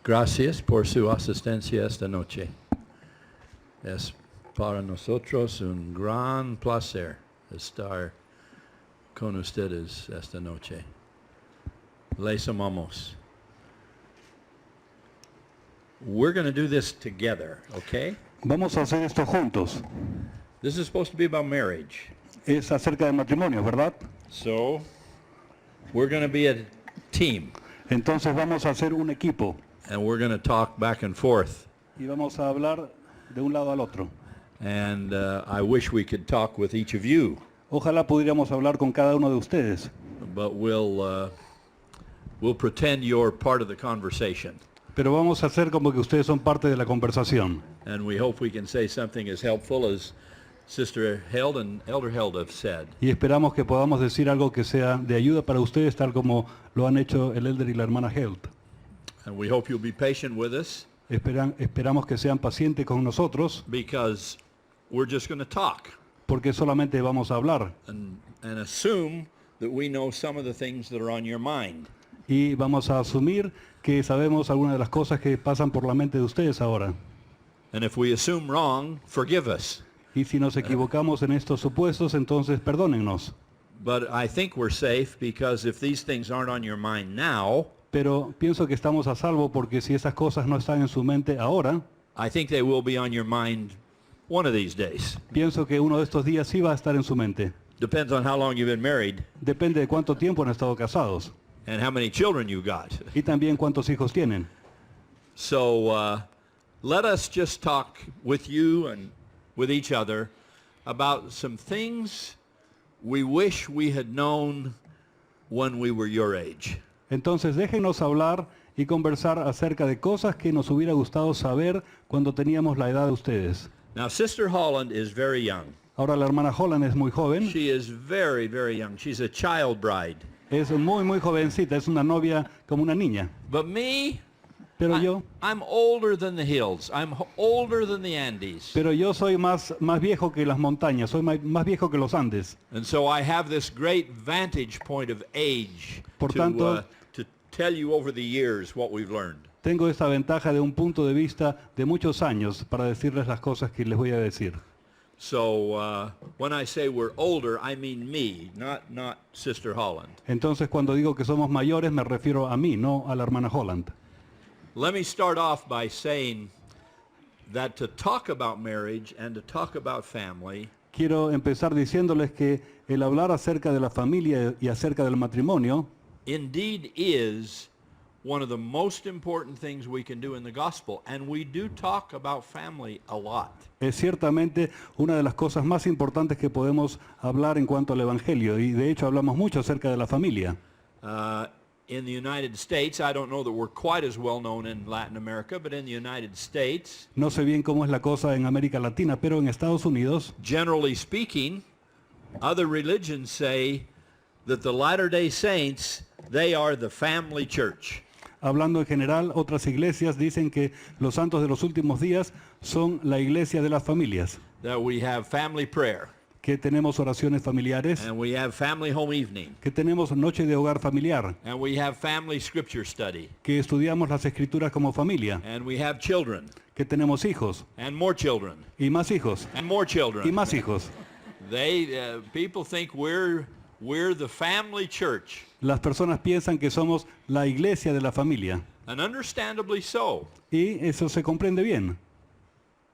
Gracias por su asistencia esta noche. Es para nosotros un gran placer estar con ustedes esta noche. Les amamos. We're going to do this together, okay? Vamos a hacer esto juntos. This is supposed to be about marriage. Es acerca del matrimonio, ¿verdad? So, we're going to be a team. Entonces vamos a hacer un equipo. And we're going to talk back and forth. Y vamos a hablar de un lado al otro. And I wish we could talk with each of you. Ojalá pudiéramos hablar con cada uno de ustedes. But we'll pretend you're part of the conversation. Pero vamos a hacer como que ustedes son parte de la conversación. And we hope we can say something as helpful as Sister Held and Elder Held have said. Y esperamos que podamos decir algo que sea de ayuda para ustedes, tal como lo han hecho el Elder y la hermana Held. And we hope you'll be patient with us. Esperamos que sean pacientes con nosotros. Because we're just going to talk. Porque solamente vamos a hablar. And assume that we know some of the things that are on your mind. Y vamos a asumir que sabemos algunas de las cosas que pasan por la mente de ustedes ahora. And if we assume wrong, forgive us. Y si nos equivocamos en estos supuestos, entonces perdónennos. But I think we're safe because if these things aren't on your mind now, pero pienso que estamos a salvo porque si esas cosas no están en su mente ahora, I think they will be on your mind one of these days. Pienso que uno de estos días sí va a estar en su mente. Depends on how long you've been married. Depende de cuánto tiempo han estado casados. And how many children you got. Y también cuántos hijos tienen. So let us just talk with you and with each other about some things we wish we had known when we were your age. Entonces déjenos hablar y conversar acerca de cosas que nos hubiera gustado saber cuando teníamos la edad de ustedes. Now Sister Holland is very young. Ahora la hermana Holland es muy joven. She is very, very young. She's a child bride. Es muy jovencita, es una novia como una niña. But me, pero yo, I'm older than the hills. I'm older than the Andes. Pero yo soy más viejo que las montañas, soy más viejo que los Andes. And so I have this great vantage point of age Por tanto, to tell you over the years what we've learned. Tengo esta ventaja de un punto de vista de muchos años para decirles las cosas que les voy a decir. So when I say we're older, I mean me, not Sister Holland. Entonces cuando digo que somos mayores me refiero a mí, no a la hermana Holland. Let me start off by saying that to talk about marriage and to talk about family, quiero empezar diciéndoles que el hablar acerca de la familia y acerca del matrimonio indeed is one of the most important things we can do in the gospel, and we do talk about family a lot. Es ciertamente una de las cosas más importantes que podemos hablar en cuanto al evangelio, y de hecho hablamos mucho acerca de la familia. In the United States, I don't know that we're quite as well known in Latin America, but in the United States, no sé bien cómo es la cosa en América Latina, pero en Estados Unidos, generally speaking, other religions say that the Latter-day Saints, they are the family church. Hablando en general, otras iglesias dicen que los santos de los últimos días son la iglesia de las familias. That we have family prayer. Que tenemos oraciones familiares. And we have family home evening. Que tenemos noche de hogar familiar. And we have family scripture study. Que estudiamos las escrituras como familia. And we have children. Que tenemos hijos. And more children. Y más hijos. And more children. Y más hijos. People think we're the family church. Las personas piensan que somos la iglesia de la familia. And understandably so. Y eso se comprende bien.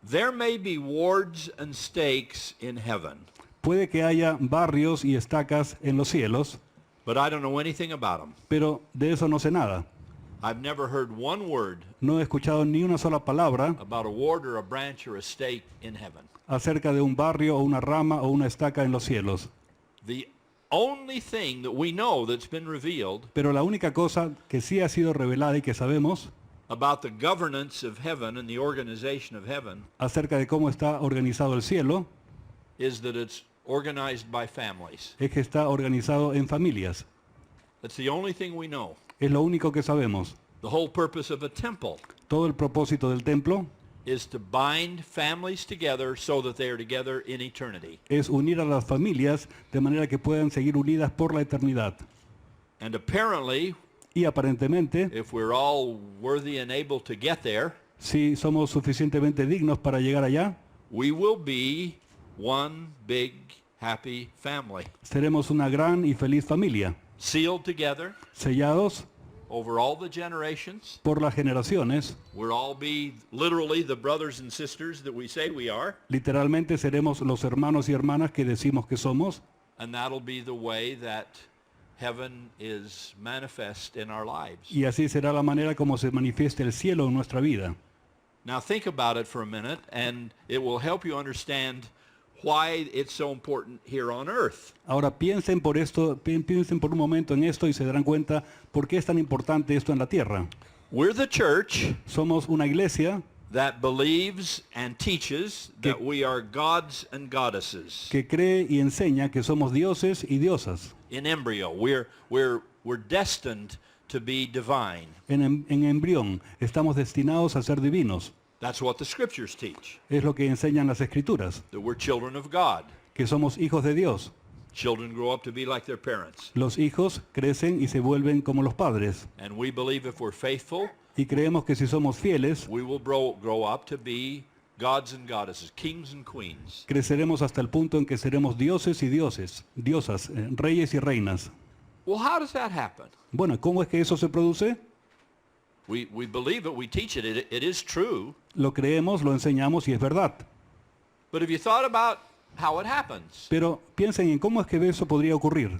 There may be wards and stakes in heaven. Puede que haya barrios y estacas en los cielos. But I don't know anything about them. Pero de eso no sé nada. I've never heard one word. No he escuchado ni una sola palabra about a ward or a branch or a stake in heaven. Acerca de un barrio o una rama o una estaca en los cielos. The only thing that we know that's been revealed, pero la única cosa que sí ha sido revelada y que sabemos about the governance of heaven and the organization of heaven, acerca de cómo está organizado el cielo, is that it's organized by families. Es que está organizado en familias. That's the only thing we know. Es lo único que sabemos. The whole purpose of a temple, todo el propósito del templo, is to bind families together so that they are together in eternity. Es unir a las familias de manera que puedan seguir unidas por la eternidad. And apparently, Y aparentemente, if we're all worthy and able to get there, si somos suficientemente dignos para llegar allá, we will be one big happy family, seremos una gran y feliz familia, sealed together sellados over all the generations. por las generaciones. We'll all be literally the brothers and sisters that we say we are, Literalmente seremos los hermanos y hermanas que decimos que somos, and that'll be the way that heaven is manifest in our lives. y así será la manera como se manifieste el cielo en nuestra vida. Now think about it for a minute, and it will help you understand why it's so important here on earth. Ahora piensen por un momento en esto y se darán cuenta por qué es tan importante esto en la tierra. We're the church Somos una iglesia that believes and teaches that we are gods and goddesses. que cree y enseña que somos dioses y diosas. In embryo, we're destined to be divine. En embrión estamos destinados a ser divinos. That's what the scriptures teach, Es lo que enseñan las escrituras, that we're children of God. que somos hijos de Dios. Children grow up to be like their parents. Los hijos crecen y se vuelven como los padres. And we believe if we're faithful, Y creemos que si somos fieles, we will grow up to be gods and goddesses, kings and queens. creceremos hasta el punto en que seremos dioses y diosas, reyes y reinas. Well, how does that happen? Bueno, ¿cómo es que eso se produce? We believe it, we teach it, it is true. Lo creemos, lo enseñamos y es verdad. But have you thought about how it happens? Pero piensen en cómo es que eso podría ocurrir.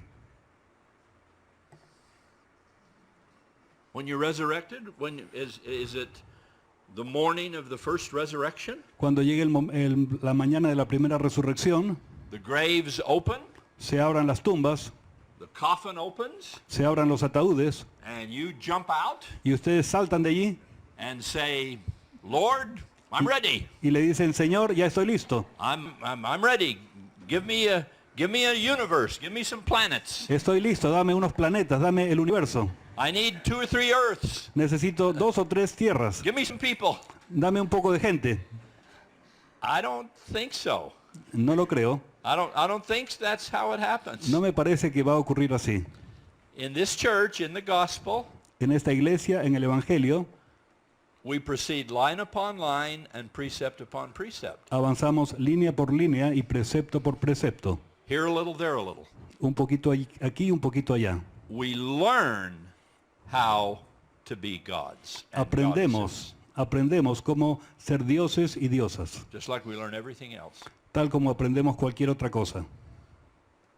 When you're resurrected, is it the morning of the first resurrection? Cuando llegue la mañana de la primera resurrección, The graves open, se abran las tumbas, the coffin opens, se abran los ataúdes and you jump out y ustedes saltan de allí and say, Lord, I'm ready. y le dicen, Señor, ya estoy listo. I'm ready. Give me a universe. Give me some planets. Estoy listo, dame unos planetas, dame el universo. I need 2 or 3 earths. Necesito 2 o 3 tierras. Give me some people. Dame un poco de gente. I don't think so. No lo creo. I don't think that's how it happens. No me parece que va a ocurrir así. In this church, in the gospel, En esta iglesia, en el Evangelio, we proceed line upon line and precept upon precept. avanzamos línea por línea y precepto por precepto. Here a little, there a little. Un poquito aquí, un poquito allá. We learn how to be gods and goddesses, Aprendemos cómo ser dioses y diosas, just like we learn everything else. tal como aprendemos cualquier otra cosa.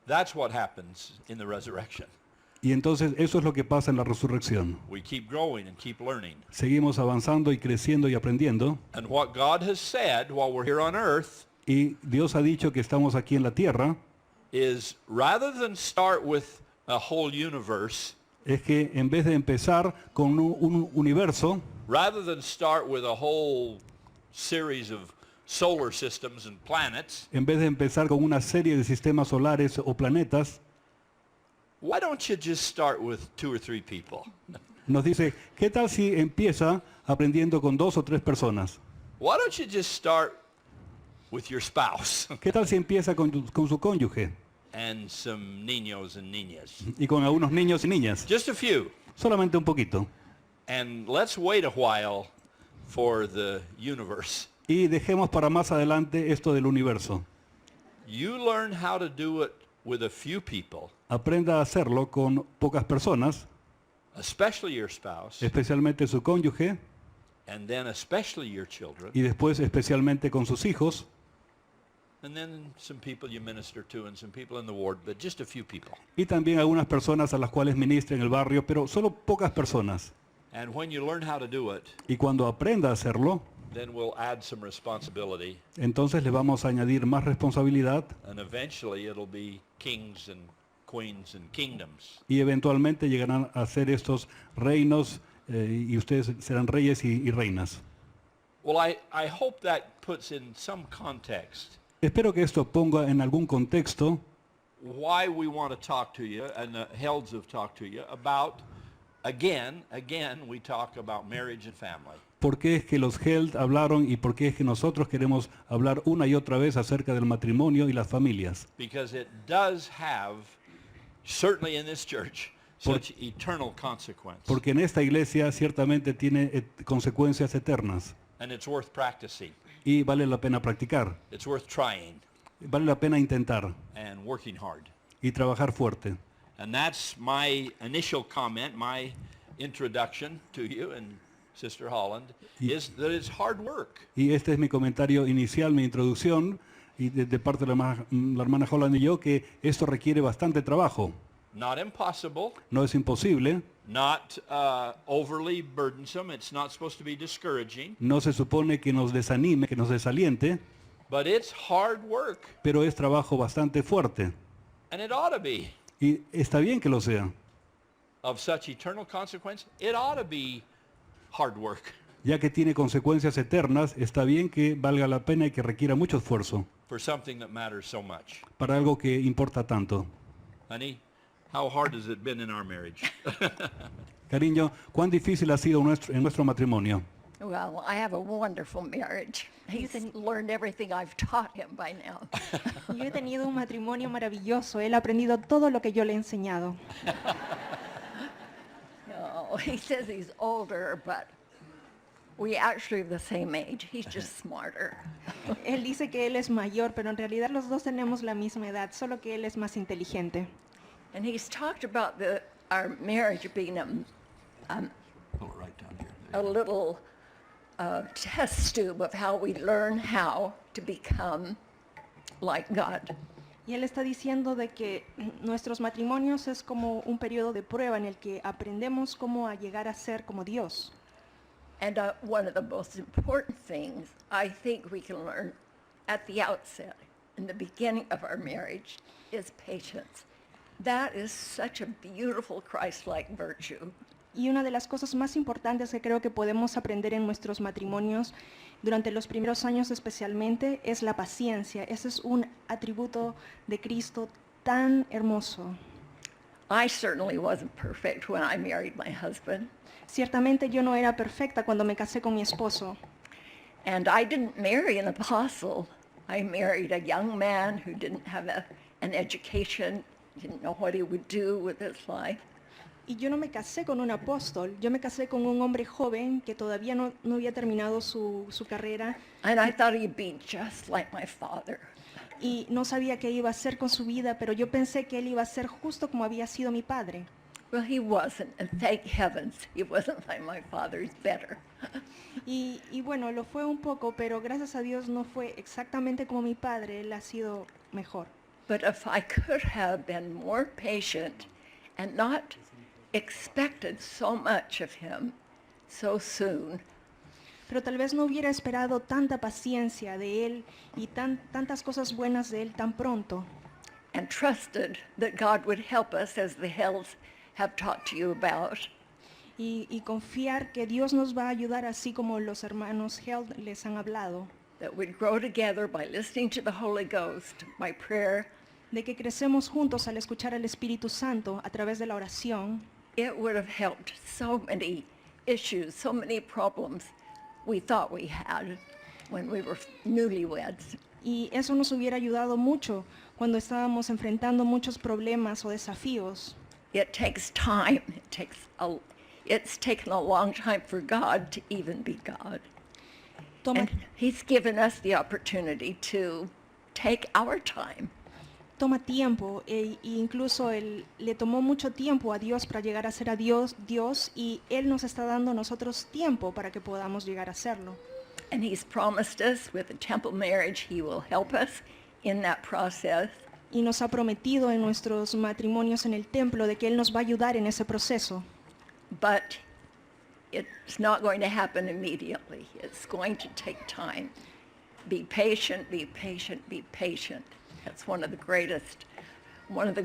That's what happens in the resurrection. Y entonces eso es lo que pasa en la resurrección. We keep growing and keep learning. Seguimos avanzando y creciendo y aprendiendo. And what God has said while we're here on earth Y Dios ha dicho que estamos aquí en la tierra, is rather than start with a whole universe, es que en vez de empezar con un universo, rather than start with a whole series of solar systems and planets, en vez de empezar con una serie de sistemas solares o planetas, why don't you just start with 2 or 3 people? nos dice, ¿qué tal si empieza aprendiendo con 2 o 3 personas? Why don't you just start with your spouse ¿Qué tal si empieza con su cónyuge and some niños and niñas? y con algunos niños y niñas? Just a few. Solamente un poquito. And let's wait a while for the universe. Y dejemos para más adelante esto del universo. You learn how to do it with a few people, Aprenda a hacerlo con pocas personas, especially your spouse, especialmente su cónyuge, and then especially your children, y después especialmente con sus hijos, and then some people you minister to and some people in the ward, but just a few people. y también algunas personas a las cuales ministra en el barrio, pero solo pocas personas. And when you learn how to do it, Y cuando aprenda a hacerlo, then we'll add some responsibility, entonces le vamos a añadir más responsabilidad and eventually it'll be kings and queens and kingdoms. y eventualmente llegarán a ser estos reinos y ustedes serán reyes y reinas. Well, I hope that puts in some context Espero que esto ponga en algún contexto why we want to talk to you, and the Helds have talked to you about, again, we talk about marriage and family. por qué es que los Held hablaron y por qué es que nosotros queremos hablar una y otra vez acerca del matrimonio y las familias. Because it does have, certainly in this church, such eternal consequence. Porque en esta iglesia ciertamente tiene consecuencias eternas And it's worth practicing. y vale la pena practicar, It's worth trying vale la pena intentar and working hard. y trabajar fuerte. And that's my initial comment, my introduction to you and Sister Holland, is that it's hard work. Y este es mi comentario inicial, mi introducción, y de parte de la hermana Holland y yo, que esto requiere bastante trabajo. Not impossible, No es imposible, not overly burdensome. It's not supposed to be discouraging, no se supone que nos desanime, que nos desaliente, but it's hard work, pero es trabajo bastante fuerte. and it ought to be. Y está bien que lo sea, Of such eternal consequence, it ought to be hard work ya que tiene consecuencias eternas, está bien que valga la pena y que requiera mucho esfuerzo for something that matters so much. para algo que importa tanto. Honey, how hard has it been in our marriage? Cariño, ¿cuán difícil ha sido en nuestro matrimonio? Well, I have a wonderful marriage. He's learned everything I've taught him by now. Yo he tenido un matrimonio maravilloso. Él ha aprendido todo lo que yo le he enseñado. No, he says he's older, but we actually have the same age. He's just smarter. Él dice que él es mayor, pero en realidad los dos tenemos la misma edad, solo que él es más inteligente. And he's talked about our marriage being Pull it right down here. a little test tube of how we learn how to become like God. Y él está diciendo de que nuestros matrimonios es como un periodo de prueba en el que aprendemos cómo a llegar a ser como Dios. And one of the most important things I think we can learn at the outset, in the beginning of our marriage, is patience. That is such a beautiful Christ-like virtue. Y una de las cosas más importantes que creo que podemos aprender en nuestros matrimonios, durante los primeros años especialmente, es la paciencia. Ese es un atributo de Cristo tan hermoso. I certainly wasn't perfect when I married my husband. Ciertamente yo no era perfecta cuando me casé con mi esposo. And I didn't marry an apostle. I married a young man who didn't have an education, didn't know what he would do with his life. Y yo no me casé con un apóstol, yo me casé con un hombre joven que todavía no había terminado su carrera And I thought he'd be just like my father. y no sabía qué iba a hacer con su vida, pero yo pensé que él iba a ser justo como había sido mi padre. Well, he wasn't, and thank heavens he wasn't like my father. He's better. Y bueno, lo fue un poco, pero gracias a Dios no fue exactamente como mi padre, él ha sido mejor. But if I could have been more patient and not expected so much of him so soon, Pero tal vez no hubiera esperado tanta paciencia de él y tantas cosas buenas de él tan pronto. and trusted that God would help us, as the Hells have talked to you about, Y confiar que Dios nos va a ayudar así como los hermanos Held les han hablado. that we'd grow together by listening to the Holy Ghost, by prayer. De que crecemos juntos al escuchar al Espíritu Santo a través de la oración. It would have helped so many issues, so many problems we thought we had when we were newlyweds. Y eso nos hubiera ayudado mucho cuando estábamos enfrentando muchos problemas o desafíos. It takes time. It's taken a long time for God to even be God. Toma, And he's given us the opportunity to take our time. toma tiempo e incluso le tomó mucho tiempo a Dios para llegar a ser a Dios y Él nos está dando a nosotros tiempo para que podamos llegar a serlo. And he's promised us with the temple marriage, he will help us in that process. Y nos ha prometido en nuestros matrimonios en el templo de que Él nos va a ayudar en ese proceso. But it's not going to happen immediately. It's going to take time. Be patient, be patient, be patient. That's one of the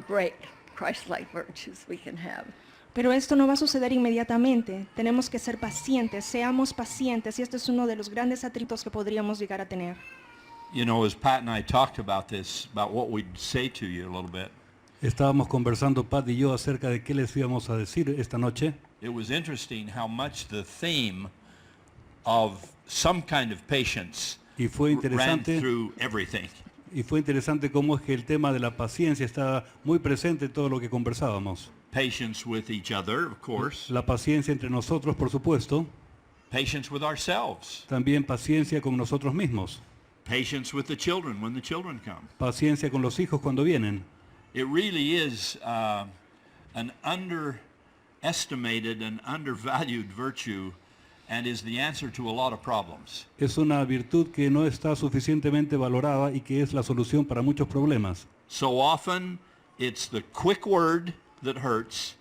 great Christ-like virtues we can have. Pero esto no va a suceder inmediatamente. Tenemos que ser pacientes, seamos pacientes, y este es uno de los grandes atributos que podríamos llegar a tener. You know, as Pat and I talked about this, about what we'd say to you a little bit, Estábamos conversando Pat y yo acerca de qué les íbamos a decir esta noche. it was interesting how much the theme of some kind of patience Y fue ran interesante, through everything. cómo es que el tema de la paciencia estaba muy presente en todo lo que conversábamos. Patience with each other, of course. La paciencia entre nosotros, por supuesto. Patience with ourselves. También paciencia con nosotros mismos. Patience with the children when the children come. Paciencia con los hijos cuando vienen. It really is an underestimated and undervalued virtue, and is the answer to a lot of problems. Es una virtud que no está suficientemente valorada y que es la solución para muchos problemas. So often, it's the quick word that hurts,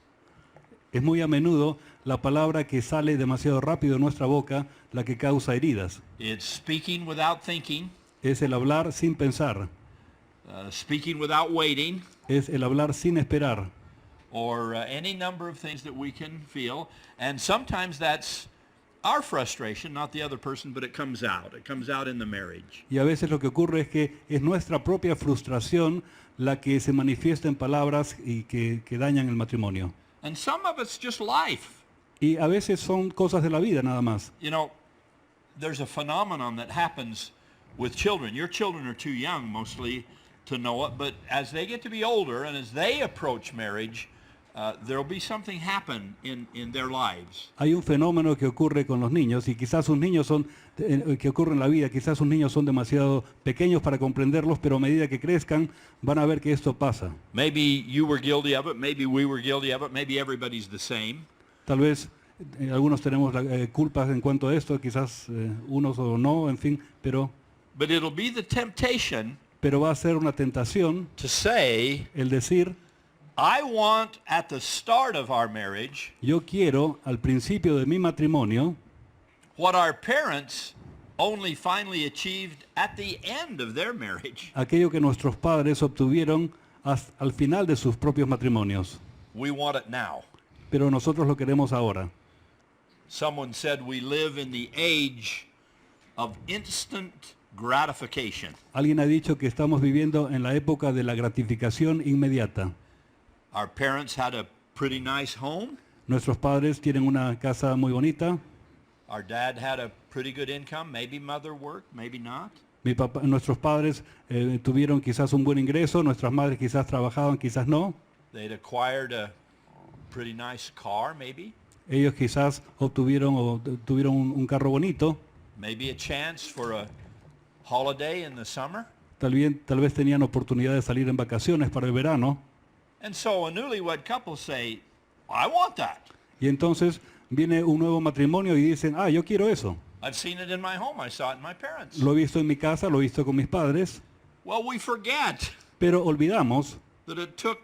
Es muy a menudo la palabra que sale demasiado rápido de nuestra boca la que causa heridas. it's speaking without thinking, Es el hablar sin pensar. speaking without waiting, Es el hablar sin esperar. or any number of things that we can feel. And sometimes that's our frustration, not the other person, but it comes out. It comes out in the marriage. Y a veces lo que ocurre es que es nuestra propia frustración la que se manifiesta en palabras y que dañan el matrimonio. And some of it's just life. Y a veces son cosas de la vida nada más. You know, there's a phenomenon that happens with children. Your children are too young mostly to know it, but as they get to be older and as they approach marriage, there'll be something happen in their lives. Hay un fenómeno que ocurre con los niños y quizás sus niños son, que ocurre en la vida, quizás sus niños son demasiado pequeños para comprenderlos, pero a medida que crezcan van a ver que esto pasa. Maybe you were guilty of it, maybe we were guilty of it, maybe everybody's the same. Tal vez algunos tenemos culpas en cuanto a esto, quizás unos o no, en fin, pero But it'll be the temptation va a ser una tentación to say, el decir, I want at the start of our marriage yo quiero al principio de mi matrimonio what our parents only finally achieved at the end of their marriage. aquello que nuestros padres obtuvieron al final de sus propios matrimonios. We want it now. Pero nosotros lo queremos ahora. Someone said we live in the age of instant gratification. Alguien ha dicho que estamos viviendo en la época de la gratificación inmediata. Our parents had a pretty nice home. Nuestros padres tienen una casa muy bonita. Our dad had a pretty good income. Maybe mother worked, maybe not. Nuestros padres tuvieron quizás un buen ingreso, nuestras madres quizás trabajaban, quizás no. They'd acquired a pretty nice car, maybe. Ellos quizás tuvieron un carro bonito. Maybe a chance for a holiday in the summer. Tal vez tenían oportunidad de salir en vacaciones para el verano. And so a newlywed couple say, I want that. Y entonces viene un nuevo matrimonio y dicen, yo quiero eso. I've seen it in my home. I saw it in my parents. Lo he visto en mi casa, lo he visto con mis padres. Well, we forget Pero olvidamos that it took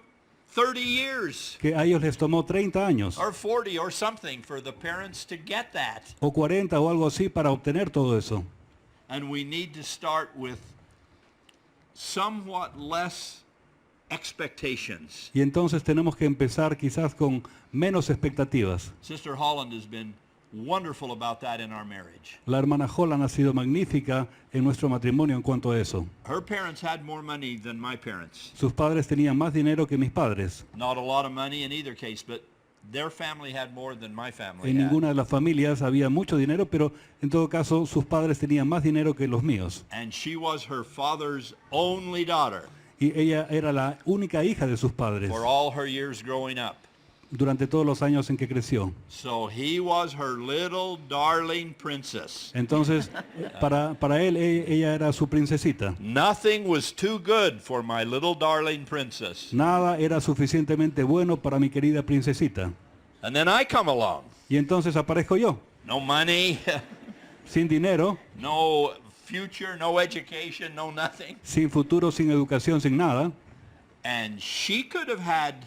30 years que a ellos les tomó 30 años or 40 or something for the parents to get that. o 40 o algo así para obtener todo eso. And we need to start with somewhat less expectations. Y entonces tenemos que empezar quizás con menos expectativas. Sister Holland has been wonderful about that in our marriage. La hermana Holland ha sido magnífica en nuestro matrimonio en cuanto a eso. Her parents had more money than my parents. Sus padres tenían más dinero que mis padres. Not a lot of money in either case, but their family had more than my family En had. ninguna de las familias había mucho dinero, pero en todo caso sus padres tenían más dinero que los míos. And she was her father's only daughter Y ella era la única hija de sus padres for all her years growing up. durante todos los años en que creció. So he was her little darling princess. Entonces, para él, ella era su princesita. Nothing was too good for my little darling princess. Nada era suficientemente bueno para mi querida princesita. And then I come along. Y entonces aparezco yo, No money, sin dinero, no future, no education, no nothing. sin futuro, sin educación, sin nada. And she could have had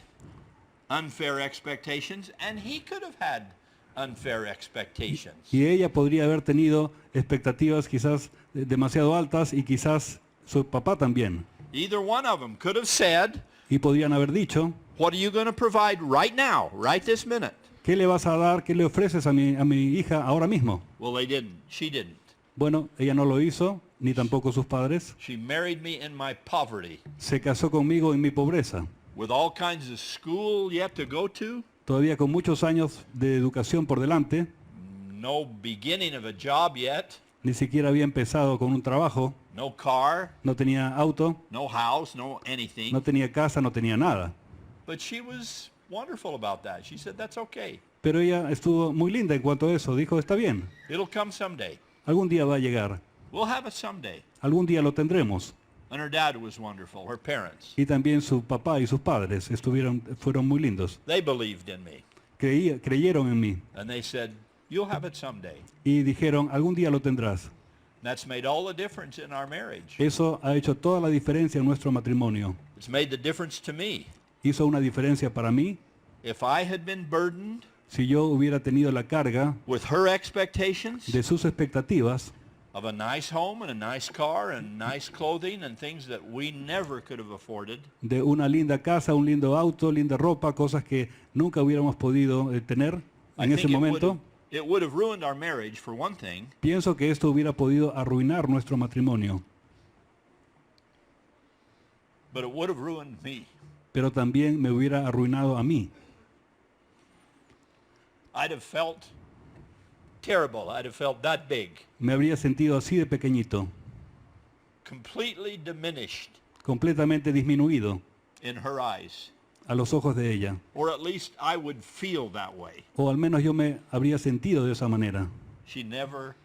unfair expectations, and he could have had unfair expectations. Y ella podría haber tenido expectativas quizás demasiado altas y quizás su papá también. Either one of them could have said, Y podrían haber dicho, what are you going to provide right now, right this minute? ¿qué le vas a dar, qué le ofreces a mi hija ahora mismo? Well, they didn't. She didn't. Bueno, ella no lo hizo, ni tampoco sus padres. She married me in my poverty, Se casó conmigo en mi pobreza, with all kinds of school yet to go to, todavía con muchos años de educación por delante. no beginning of a job yet, Ni siquiera había empezado con un trabajo, no car, no tenía auto, no house, no anything. no tenía casa, no tenía nada. But she was wonderful about that. She said, that's okay. Pero ella estuvo muy linda en cuanto a eso. Dijo, está bien, It'll come someday. algún día va a llegar. We'll have it someday. Algún día lo tendremos. And her dad was wonderful, her parents. Y también su papá y sus padres fueron muy lindos. They believed in me. Creyeron en mí. And they said, you'll have it someday. Y dijeron, algún día lo tendrás. That's made all the difference in our marriage. Eso ha hecho toda la diferencia en nuestro matrimonio. It's made the difference to me. Hizo una diferencia para mí. If I had been burdened Si yo hubiera tenido la carga with her expectations de sus expectativas, of a nice home and a nice car and nice clothing and things that we never could have afforded, de una linda casa, un lindo auto, linda ropa, cosas que nunca hubiéramos podido tener I en ese think momento, it would have ruined our marriage for one thing, pienso que esto hubiera podido arruinar nuestro matrimonio, but it would have ruined me. pero también me hubiera arruinado a mí. I'd have felt terrible. I'd have felt that big, Me habría sentido así de pequeñito, completely diminished completamente disminuido in her eyes. a los ojos de ella. Or at least I would feel that way. O al menos yo me habría sentido de esa manera. She never,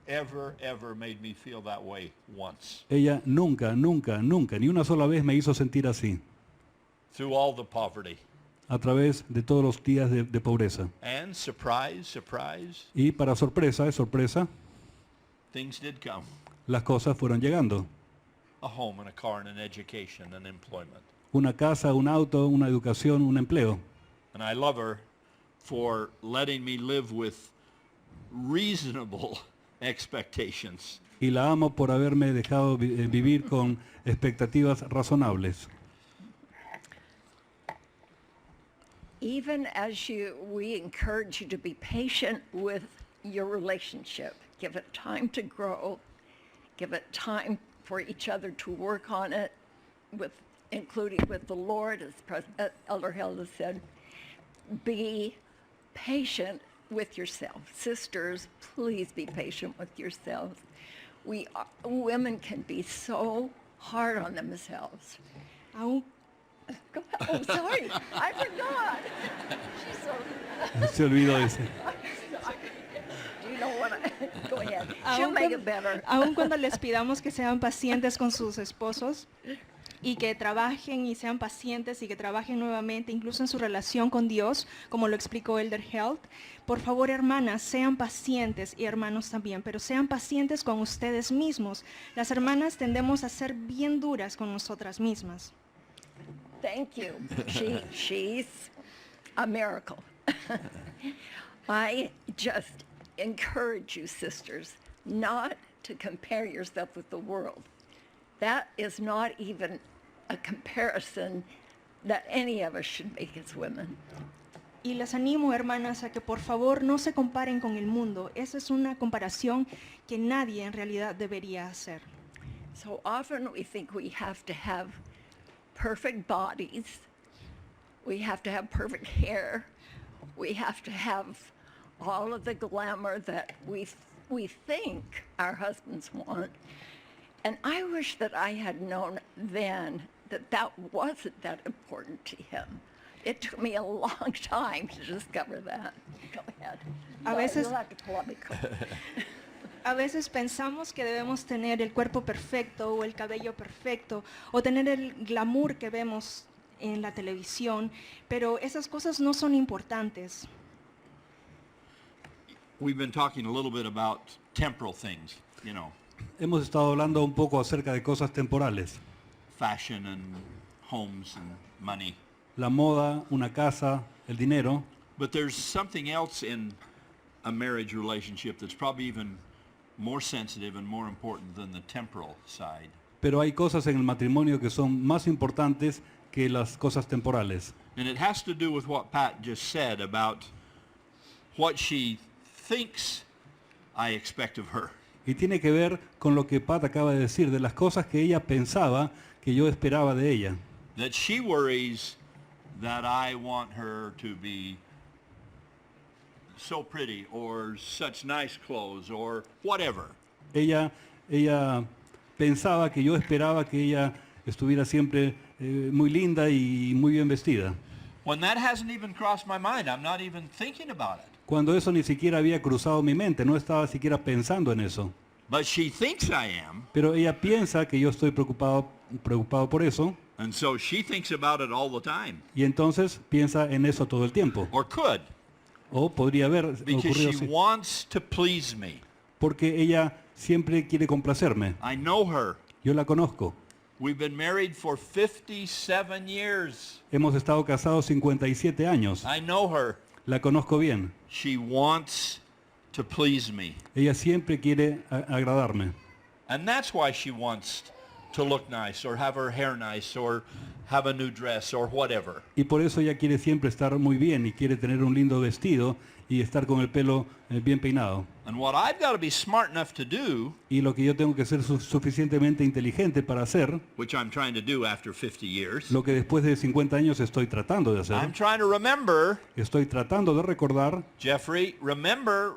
ever, ever made me feel that way once. Ella nunca, nunca, nunca, ni una sola vez me hizo sentir así, Through all the poverty. a través de todos los días de pobreza. And surprise, surprise, Y para sorpresa, de sorpresa, things did come. las cosas fueron llegando. A home and a car and an education and employment. Una casa, un auto, una educación, un empleo. And I love her for letting me live with reasonable expectations. Y la amo por haberme dejado vivir con expectativas razonables. Even as we encourage you to be patient with your relationship. Give it time to grow. Give it time for each other to work on it, including with the Lord, as Elder Hilda said. Be patient with yourself. Sisters, please be patient with yourselves. Women can be so hard on themselves. Aún, Go ahead. Oh, sorry, I forgot. She's so... Se olvidó ese. Do you know what go ahead. She'll make it better. aun cuando les pidamos que sean pacientes con sus esposos y que trabajen y sean pacientes y que trabajen nuevamente, incluso en su relación con Dios, como lo explicó Elder Health, por favor, hermanas, sean pacientes y hermanos también, pero sean pacientes con ustedes mismos. Las hermanas tendemos a ser bien duras con nosotras mismas. Thank you. She's a miracle. I just encourage you, sisters, not to compare yourself with the world. That is not even a comparison that any of us should make as women. Y les animo, hermanas, a que por favor no se comparen con el mundo. Esa es una comparación que nadie en realidad debería hacer. So often we think we have to have perfect bodies. We have to have perfect hair. We have to have all of the glamour that we think our husbands want. And I wish that I had known then that wasn't that important to him. It took me a long time to discover that. Go ahead. A veces- You'll have to pull up my coat. A veces pensamos que debemos tener el cuerpo perfecto o el cabello perfecto o tener el glamour que vemos en la televisión, pero esas cosas no son importantes. We've been talking a little bit about temporal things, you know, Hemos estado hablando un poco acerca de cosas temporales. fashion and homes and money. La moda, una casa, el dinero. But there's something else in a marriage relationship that's probably even more sensitive and more important than the temporal side. Pero hay cosas en el matrimonio que son más importantes que las cosas temporales. And it has to do with what Pat just said about what she thinks I expect of her. Y tiene que ver con lo que Pat acaba de decir, de las cosas que ella pensaba que yo esperaba de ella. That she worries that I want her to be so pretty or such nice clothes or whatever. Ella pensaba que yo esperaba que ella estuviera siempre muy linda y muy bien vestida. When that hasn't even crossed my mind, I'm not even thinking about it. Cuando eso ni siquiera había cruzado mi mente, no estaba siquiera pensando en eso. But she thinks I am, Pero ella piensa que yo estoy preocupado por eso, and so she thinks about it all the time. y entonces piensa en eso todo el tiempo. Or could, O podría haber because ocurrido she así. wants to please me. Porque ella siempre quiere complacerme. I know her. Yo la conozco. We've been married for 57 years. Hemos estado casados 57 años. I know her. La conozco bien. She wants to please me. Ella siempre quiere agradarme. And that's why she wants to look nice or have her hair nice or have a new dress or whatever. Y por eso ella quiere siempre estar muy bien y quiere tener un lindo vestido y estar con el pelo bien peinado. And what I've got to be smart enough to do, Y lo que yo tengo que ser suficientemente inteligente para hacer, which I'm trying to do after 50 years, lo que después de 50 años estoy tratando de I'm hacer, trying to remember, estoy tratando de recordar, Jeffrey, remember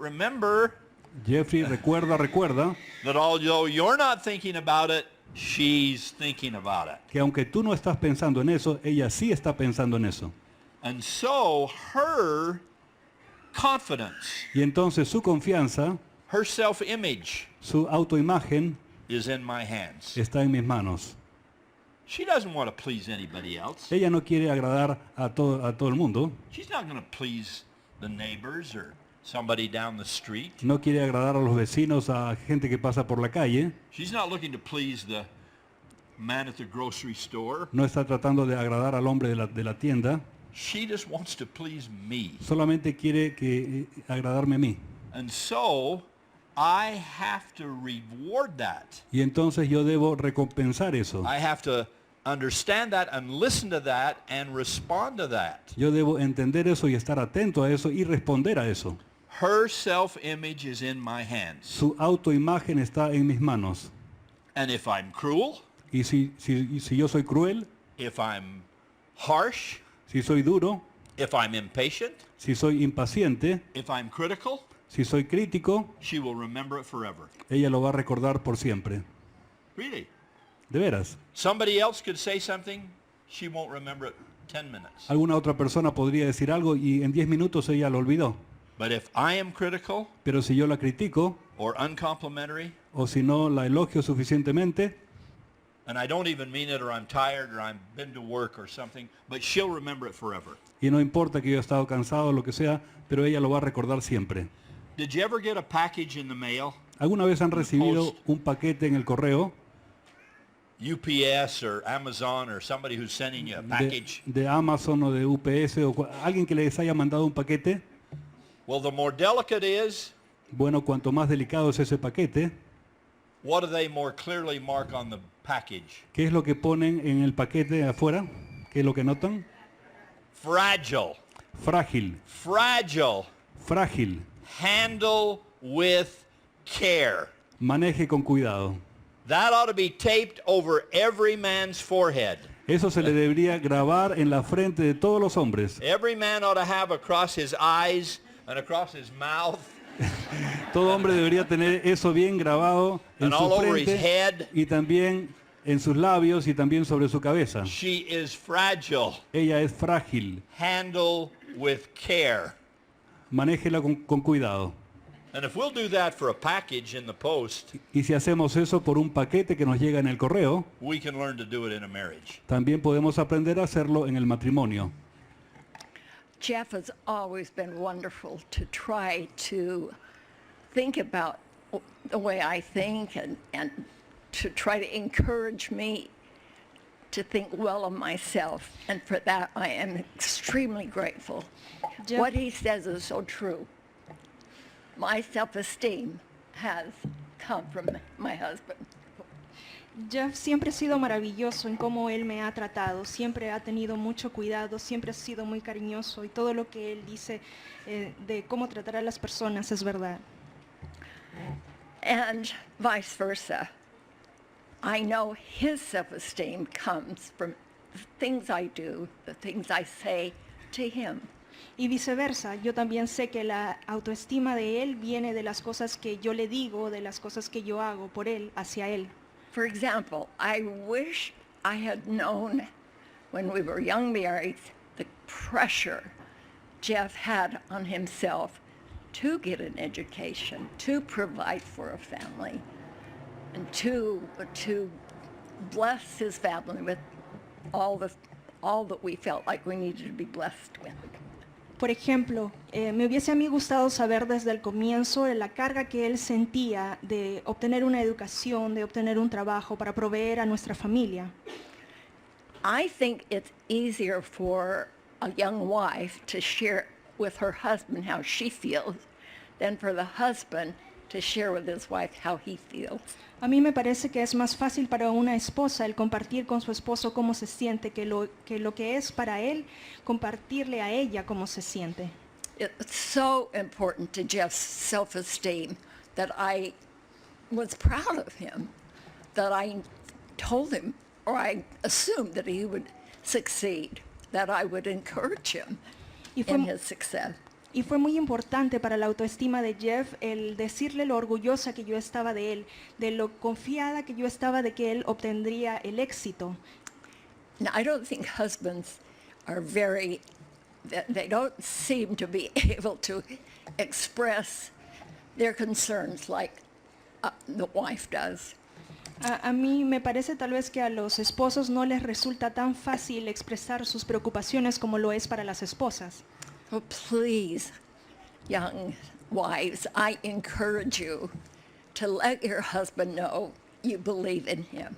Jeffrey, recuerda, that although you're not thinking about it, she's thinking about it. que aunque tú no estás pensando en eso, ella sí está pensando en eso. And so her confidence, Y entonces su confianza, her self-image su autoimagen is in my hands. está en mis manos. She doesn't want to please anybody else. Ella no quiere agradar a todo el mundo, She's not going to please the neighbors or somebody down the street. no quiere agradar a los vecinos, a gente que pasa por la calle, She's not looking to please the man at the grocery store. no está tratando de agradar al hombre de la tienda, She just wants to please me. solamente quiere agradarme a mí. And so I have to reward that. Y entonces yo debo recompensar eso. I have to understand that and listen to that and respond to that. Yo debo entender eso y estar atento a eso y responder a eso. Her self-image is in my hands. Su autoimagen está en mis manos. And if I'm cruel, Y si yo soy cruel, if I'm harsh, si soy duro, if I'm impatient, si soy impaciente, if I'm critical, si soy crítico, she will remember it forever. ella lo va a recordar por siempre. Really. De veras. Somebody else could say something, she won't remember it 10 minutes. Alguna otra persona podría decir algo y en 10 minutos ella lo olvidó. But if I am critical Pero si yo la critico or uncomplimentary, o si no la elogio suficientemente, and I don't even mean it, or I'm tired, or I've been to work or something, but she'll remember it forever. y no importa que yo he estado cansado o lo que sea, pero ella lo va a recordar siempre. Did you ever get a package in the mail? ¿Alguna vez han recibido post. un paquete en el correo UPS or Amazon or somebody who's sending you a package? de Amazon o de UPS o alguien que les haya mandado un paquete? Well, the more delicate it is, Bueno, cuanto más delicado es ese paquete, what do they more clearly mark on the package? ¿qué es lo que ponen en el paquete afuera? ¿Qué es lo que notan? Fragile. Frágil, Fragile. frágil. Handle with care. Maneje con cuidado. That ought to be taped over every man's forehead. Eso se le debería grabar en la frente de todos los hombres. Every man ought to have across his eyes and across his mouth Todo hombre debería tener eso bien grabado en and all su over his frente head. y también en sus labios y también sobre su cabeza. She is fragile. Ella es frágil. Handle with care. Manéjela con cuidado. And if we'll do that for a package in the post, Y si hacemos eso por un paquete que nos llega en el correo, we can learn to do it in a marriage. también podemos aprender a hacerlo en el matrimonio. Jeff has always been wonderful to try to think about the way I think and to try to encourage me to think well of myself. And for that, I am extremely grateful. Jeff- What he says is so true. My self-esteem has come from my husband. Jeff siempre ha sido maravilloso en cómo él me ha tratado, siempre ha tenido mucho cuidado, siempre ha sido muy cariñoso y todo lo que él dice de cómo tratar a las personas es verdad. And vice versa. I know his self-esteem comes from the things I do, the things I say to him. Y viceversa, yo también sé que la autoestima de él viene de las cosas que yo le digo, de las cosas que yo hago por él, hacia él. For example, I wish I had known when we were young married the pressure Jeff had on himself to get an education, to provide for a family, and to bless his family with all that we felt like we needed to be blessed with. Por ejemplo, me hubiese a mí gustado saber desde el comienzo la carga que él sentía de obtener una educación, de obtener un trabajo para proveer a nuestra familia. I think it's easier for a young wife to share with her husband how she feels than for the husband to share with his wife how he feels. A mí me parece que es más fácil para una esposa el compartir con su esposo cómo se siente que lo que es para él compartirle a ella cómo se siente. It's so important to Jeff's self-esteem that I was proud of him, that I told him, or I assumed that he would succeed, that I would encourage him in his success. Y fue muy importante para la autoestima de Jeff el decirle lo orgullosa que yo estaba de él, de lo confiada que yo estaba de que él obtendría el éxito. Now, I don't think husbands are they don't seem to be able to express their concerns like the wife does. A mí me parece tal vez que a los esposos no les resulta tan fácil expresar sus preocupaciones como lo es para las esposas. Oh, please, young wives, I encourage you to let your husband know you believe in him.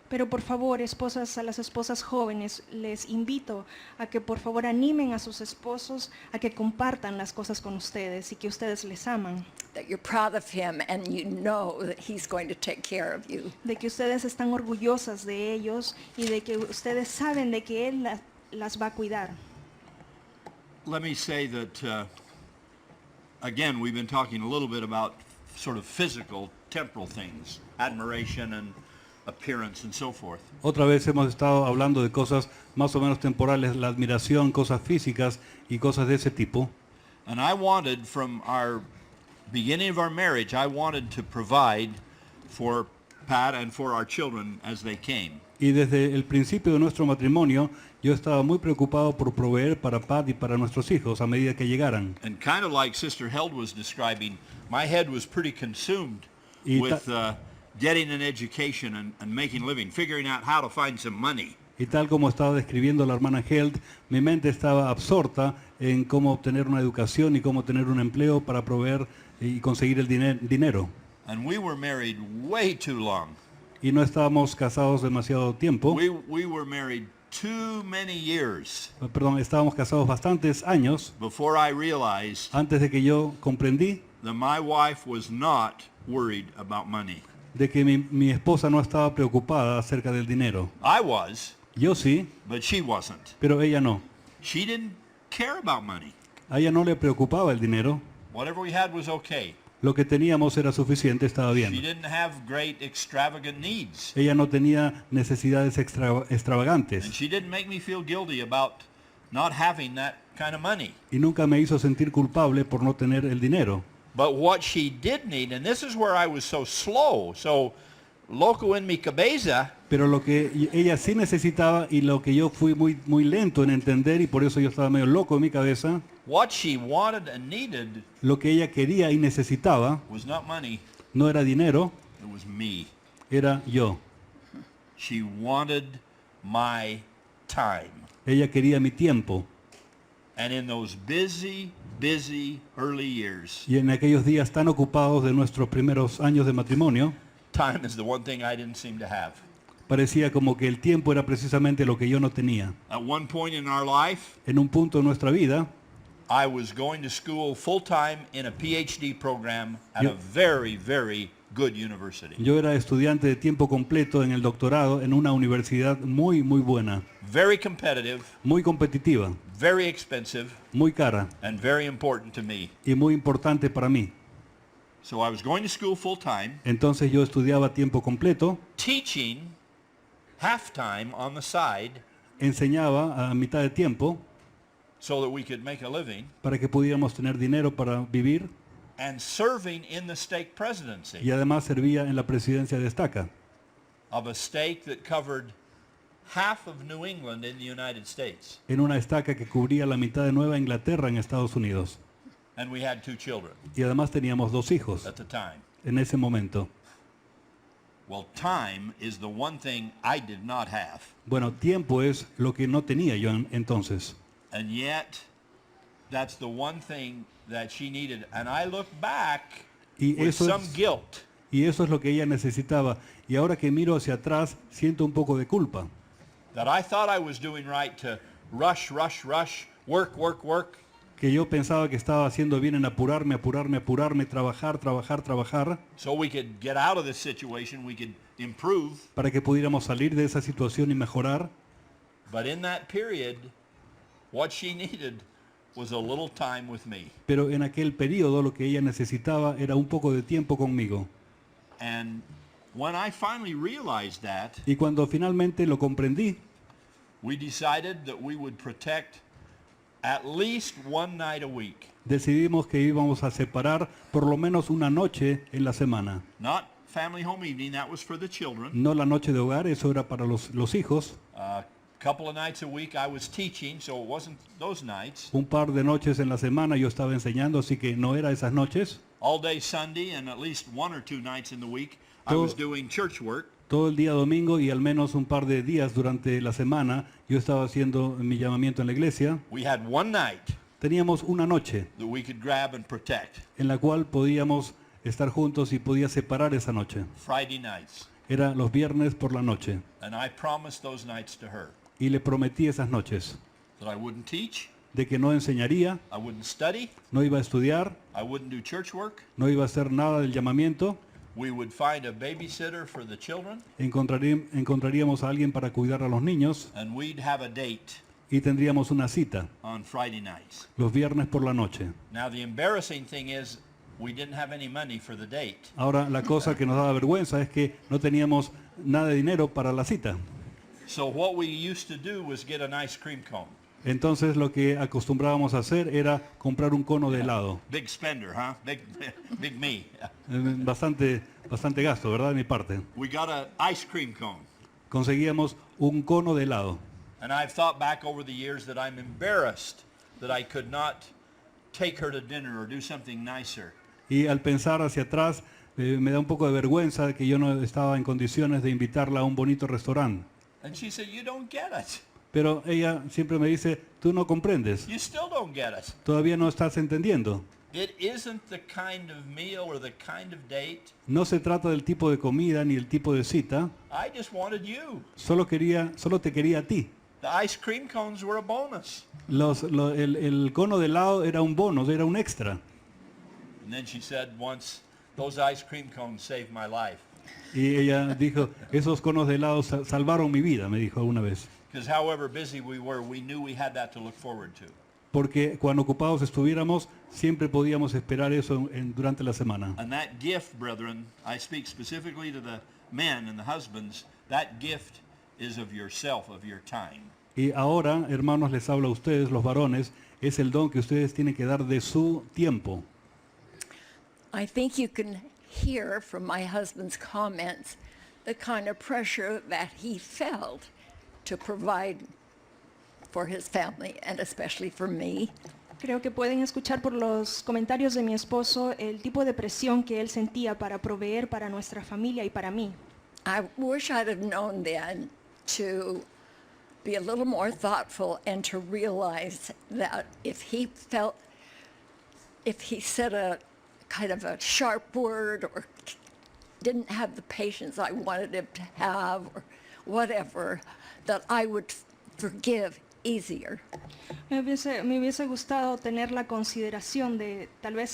Pero por favor, esposas, a las esposas jóvenes, les invito a que por favor animen a sus esposos a que compartan las cosas con ustedes y que ustedes les aman. That you're proud of him and you know that he's going to take care of you. De que ustedes están orgullosas de ellos y de que ustedes saben de que él las va a cuidar. Let me say that, again, we've been talking a little bit about sort of physical, temporal things, admiration and appearance and so forth. Otra vez hemos estado hablando de cosas más o menos temporales, la admiración, cosas físicas y cosas de ese tipo. And I wanted, from our beginning of our marriage, I wanted to provide for Pat and for our children as they came. Y desde el principio de nuestro matrimonio, yo estaba muy preocupado por proveer para Pat y para nuestros hijos a medida que llegaran. And kind of like Sister Held was describing, my head was pretty consumed with getting an education and making a living, figuring out how to find some money. Y tal como estaba describiendo la hermana Held, mi mente estaba absorta en cómo obtener una educación y cómo tener un empleo para proveer y conseguir el dinero. And we were married way too long. Y no estábamos casados demasiado tiempo. We were married too many years Perdón, estábamos casados bastantes años before I realized antes de que yo comprendí that my wife was not worried about money. de que mi esposa no estaba preocupada acerca del dinero. I was, Yo sí, but she wasn't. pero ella no. She didn't care about money. A ella no le preocupaba el dinero. Whatever we had was okay. Lo que teníamos era suficiente, estaba She bien. didn't have great extravagant needs. Ella no tenía necesidades And extravagantes she didn't make me feel guilty about not having that kind of money. y nunca me hizo sentir culpable por no tener el dinero. But what she did need, and this is where I was so slow, so loco en mi cabeza, Pero lo que ella sí necesitaba y lo que yo fui muy lento en entender y por eso yo estaba medio loco en mi cabeza, what she wanted and needed lo que ella quería y necesitaba was not money, no era dinero, it was me. era yo. She wanted my time. Ella quería mi tiempo. And in those busy early years, Y en aquellos días tan ocupados de nuestros primeros años de matrimonio, time is the one thing I didn't seem to have. parecía como que el tiempo era precisamente lo que yo no tenía. At one point in our life, En un punto de nuestra vida, I was going to school full-time in a PhD program at Yo- a very good university. yo era estudiante de tiempo completo en el doctorado en una universidad muy buena, Very competitive, muy competitiva, very expensive, muy cara and very important to me. y muy importante para mí. So I was going to school full-time, Entonces yo estudiaba a tiempo completo, teaching half-time on the side enseñaba a mitad de tiempo so that we could make a living, para que pudiéramos tener dinero para vivir and serving in the stake presidency y además servía en la presidencia de Estaca, of a stake that covered half of New England in the United States. en una estaca que cubría la mitad de Nueva Inglaterra en Estados Unidos. And we had 2 children Y además teníamos 2 hijos at the time. en ese momento. Well, time is the one thing I did not have. Bueno, tiempo es lo que no tenía yo entonces. And yet, that's the one thing that she needed. And I look back Y with eso some es- guilt. Y eso es lo que ella necesitaba. Y ahora que miro hacia atrás, siento un poco de culpa. That I thought I was doing right to rush, work. Que yo pensaba que estaba haciendo bien en apurarme, trabajar, So we could get out of this situation, we could improve. para que pudiéramos salir de esa situación y mejorar. But in that period, what she needed was a little time with me. Pero en aquel periodo lo que ella necesitaba era un poco de tiempo conmigo. And when I finally realized that, Y cuando finalmente lo comprendí, we decided that we would protect at least one night a week. decidimos que íbamos a separar por lo menos una noche en la semana. Not family home evening, that was for the children. No la noche de hogar, eso era para los hijos. A couple of nights a week I was teaching, so it wasn't those nights. Un par de noches en la semana yo estaba enseñando, así que no era esas noches. All day Sunday and at least 1 or 2 nights in the week I Todo- was doing church work. Todo el día domingo y al menos un par de días durante la semana yo estaba haciendo mi llamamiento en la iglesia. We had one night Teníamos una noche that we could grab and protect. en la cual podíamos estar juntos y podía separar esa noche. Friday nights. Era los viernes por la noche. And I promised those nights to her Y le prometí esas noches that I wouldn't teach, de que no enseñaría, I wouldn't study, no iba a estudiar, I wouldn't do church work. no iba a hacer nada del llamamiento. We would find a babysitter for the children Encontraríamos a alguien para cuidar a los niños and we'd have a date y tendríamos una cita on Friday nights. los viernes por la noche. Now the embarrassing thing is we didn't have any money for the date. Ahora, la cosa que nos daba vergüenza es que no teníamos nada de dinero para la cita. So what we used to do was get an ice cream cone. Entonces lo que acostumbrábamos a hacer era comprar un cono de helado. Big spender, huh? Big me. Bastante gasto, ¿verdad? De mi parte. We got an ice cream cone. Conseguíamos un cono de helado. And I've thought back over the years that I'm embarrassed that I could not take her to dinner or do something nicer. Y al pensar hacia atrás, me da un poco de vergüenza de que yo no estaba en condiciones de invitarla a un bonito restaurante. And she said, you don't get it. Pero ella siempre me dice, tú no comprendes, You still don't get it. todavía no estás entendiendo. It isn't the kind of meal or the kind of date. No se trata del tipo de comida ni el tipo de cita, I just wanted you. solo te quería a ti. The ice cream cones were a bonus. El cono de helado era un bono, era un extra. And then she said once, those ice cream cones saved my life. Y ella dijo, esos conos de helado salvaron mi vida, me dijo una vez. Because however busy we were, we knew we had that to look forward to. Porque cuando ocupados estuviéramos, siempre podíamos esperar eso durante la semana. And that gift, brethren, I speak specifically to the men and the husbands, that gift is of yourself, of your time. Y ahora, hermanos, les hablo a ustedes, los varones, es el don que ustedes tienen que dar de su tiempo. I think you can hear from my husband's comments the kind of pressure that he felt to provide for his family and especially for me. Creo que pueden escuchar por los comentarios de mi esposo el tipo de presión que él sentía para proveer para nuestra familia y para mí. I wish I'd have known then to be a little more thoughtful and to realize that if he said a kind of a sharp word or didn't have the patience I wanted him to have or whatever, that I would forgive easier. Me hubiese gustado tener la consideración de tal vez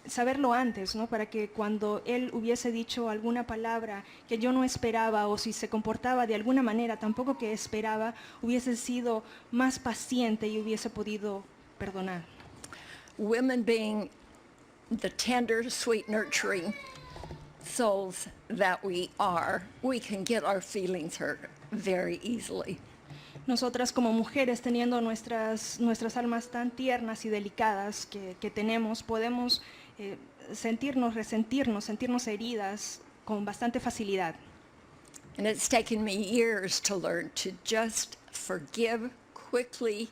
saberlo antes, ¿no? Para que cuando él hubiese dicho alguna palabra que yo no esperaba o si se comportaba de alguna manera tampoco que esperaba, hubiese sido más paciente y hubiese podido perdonar. Women being the tender, sweet, nurturing souls that we are, we can get our feelings hurt very easily. Nosotras como mujeres, teniendo nuestras almas tan tiernas y delicadas que tenemos, podemos sentirnos heridas con bastante facilidad. And it's taken me years to learn to just forgive quickly,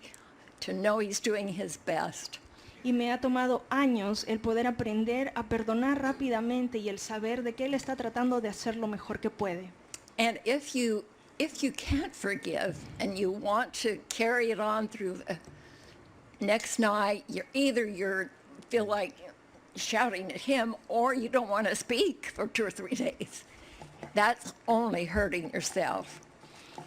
to know he's doing his best. Y me ha tomado años el poder aprender a perdonar rápidamente y el saber de que Él está tratando de hacer lo mejor que puede. And if you can't forgive and you want to carry it on through the next night, you're feel like shouting at him, or you don't want to speak for 2 or 3 days. That's only hurting yourself.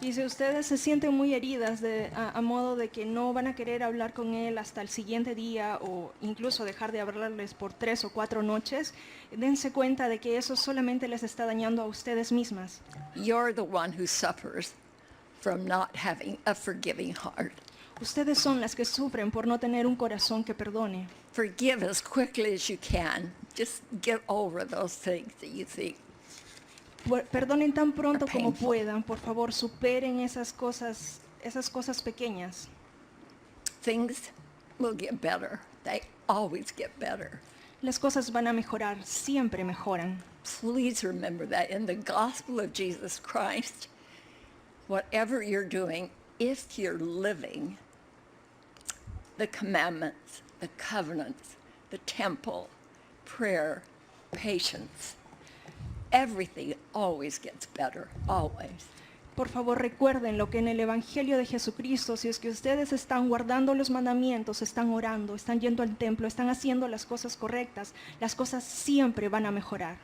Y si ustedes se sienten muy heridas a modo de que no van a querer hablar con Él hasta el siguiente día o incluso dejar de hablarles por 3 o 4 noches, dense cuenta de que eso solamente les está dañando a ustedes mismas. You're the one who suffers from not having a forgiving heart. Ustedes son las que sufren por no tener un corazón que perdone. Forgive as quickly as you can. Just get over those things that you think. Perdonen tan pronto como Painful. puedan, por favor, superen esas cosas pequeñas. Things will get better. They always get better. Las cosas van a mejorar, siempre mejoran. Please remember that in the gospel of Jesus Christ, whatever you're doing, if you're living the commandments, the covenants, the temple, prayer, patience, everything always gets better, always. Por favor, recuerden lo que en el Evangelio de Jesucristo, si es que ustedes están guardando los mandamientos, están orando, están yendo al templo, están haciendo las cosas correctas, las cosas siempre van a mejorar.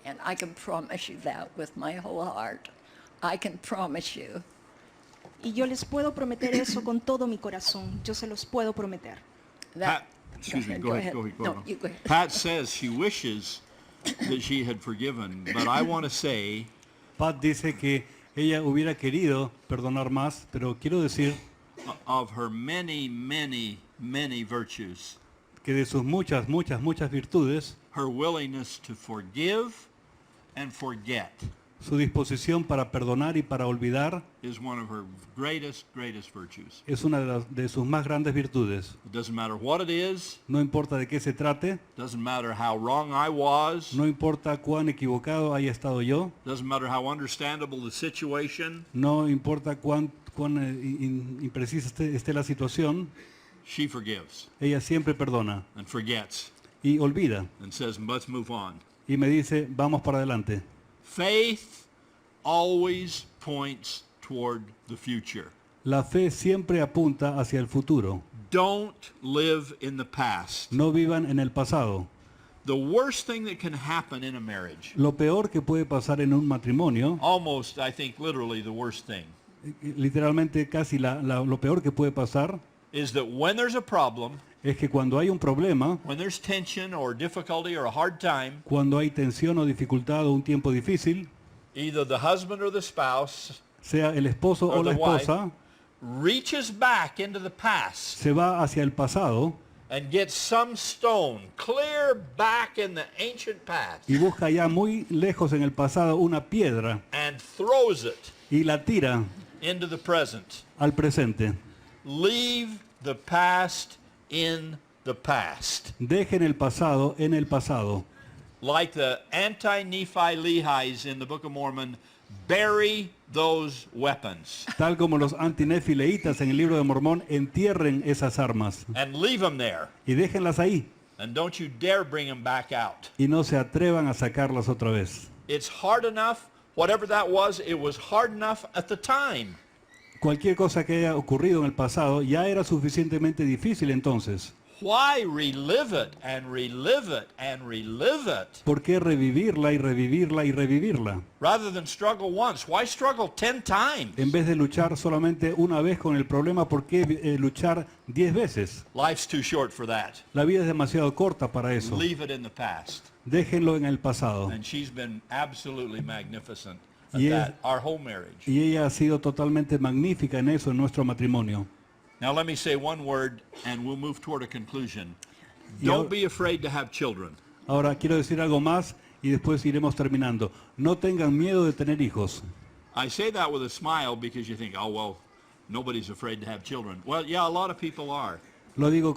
And I can promise you that with my whole heart. I can promise you. Y yo les puedo prometer eso con todo mi corazón. Yo se los puedo prometer. That, Go ahead. No, you go ahead. Pat says she wishes that she had forgiven, but I want to say Pat dice que ella hubiera querido perdonar más, pero quiero decir of her many, many, many virtues, que de sus muchas virtudes, her willingness to forgive and forget su disposición para perdonar y para olvidar is one of her greatest virtues. es una de sus más grandes virtudes. It doesn't matter what it is, No importa de qué se trate, doesn't matter how wrong I was, no importa cuán equivocado haya estado yo, doesn't matter how understandable the situation, no importa cuán imprecisa esté la situación, she forgives ella siempre perdona and forgets y olvida. and says, let's move on. Y me dice, vamos para adelante. Faith always points toward the future. La fe siempre apunta hacia el futuro. Don't live in the past. No vivan en el pasado. The worst thing that can happen in a marriage, Lo peor que puede pasar en un matrimonio, almost, I think, literally the worst thing, literalmente casi lo peor que puede pasar, is that when there's a problem, es que cuando hay un problema, when there's tension or difficulty or a hard time, cuando hay tensión o dificultad o un tiempo difícil, either the husband or the spouse sea el esposo o or la the wife esposa, reaches back into the past se va hacia el pasado and gets some stone clear back in the ancient past y busca ya muy lejos en el pasado una piedra and throws it y la tira into the present. al presente. Leave the past in the past. Dejen el pasado en el pasado. Like the anti-Nephi Lehis in the Book of Mormon, bury those weapons Tal como los antinefileitas en el libro de Mormón, entierren esas armas and leave them there. y déjenlas ahí And don't you dare bring them back out. y no se atrevan a sacarlas otra vez. It's hard enough, whatever that was, it was hard enough at the time. Cualquier cosa que haya ocurrido en el pasado ya era suficientemente difícil entonces. Why relive it and relive it and relive it? ¿Por qué revivirla y revivirla y revivirla? Rather than struggle once, why struggle 10 times? En vez de luchar solamente una vez con el problema, ¿por qué luchar 10 veces? Life's too short for that. La vida es demasiado corta para eso. Leave it in the past. Déjenlo en el pasado. And she's been absolutely magnificent at Y that, our whole marriage. Y ella ha sido totalmente magnífica en eso, en nuestro matrimonio. Now let me say one word and we'll move toward a conclusion. Y Don't ahora- be afraid to have children. Ahora quiero decir algo más y después iremos terminando. No tengan miedo de tener hijos. I say that with a smile because you think, oh, well, nobody's afraid to have children. Well, yeah, a lot of people are. Lo digo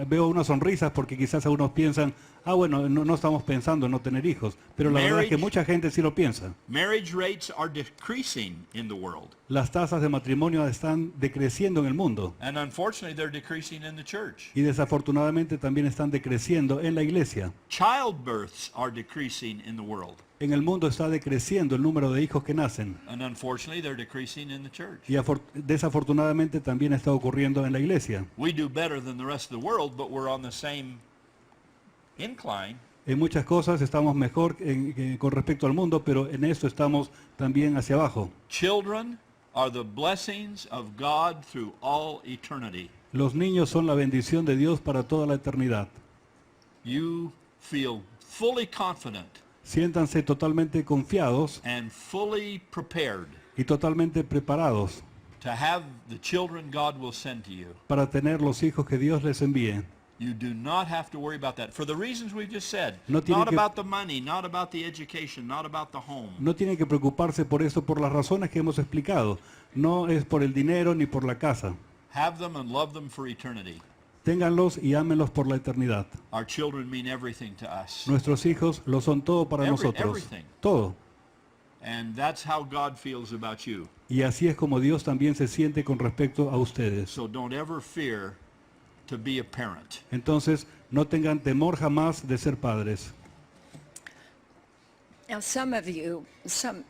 veo unas sonrisas porque quizás algunos piensan, bueno, no estamos pensando en no tener hijos, pero la verdad es que Marriage- mucha gente sí lo piensa. Marriage rates are decreasing in the world. Las tasas de matrimonio están decreciendo en el mundo And unfortunately, they're decreasing in the church. y desafortunadamente también están decreciendo en la iglesia. Childbirths are decreasing in the world. En el mundo está decreciendo el número de hijos que nacen And unfortunately, they're decreasing in the church. y desafortunadamente también está ocurriendo en la iglesia. We do better than the rest of the world, but we're on the same incline. En muchas cosas estamos mejor con respecto al mundo, pero en esto estamos también hacia abajo. Children are the blessings of God through all eternity. Los niños son la bendición de Dios para toda la eternidad. You feel fully confident Siéntanse totalmente confiados and fully prepared y totalmente preparados to have the children God will send to you. para tener los hijos que Dios les envíe. You do not have to worry about that for the reasons we've just said. No tiene Not que- about the money, not about the education, not about the home. No tienen que preocuparse por esto por las razones que hemos explicado. No es por el dinero ni por la casa. Have them and love them for eternity. Ténganlos y ámenlos por la eternidad. Our children mean everything to us. Nuestros hijos lo son todo para nosotros. everything. Todo. And that's how God feels about you. Y así es como Dios también se siente con respecto a ustedes. So don't ever fear to be a parent. Entonces, no tengan temor jamás de ser padres. Now, some of you, some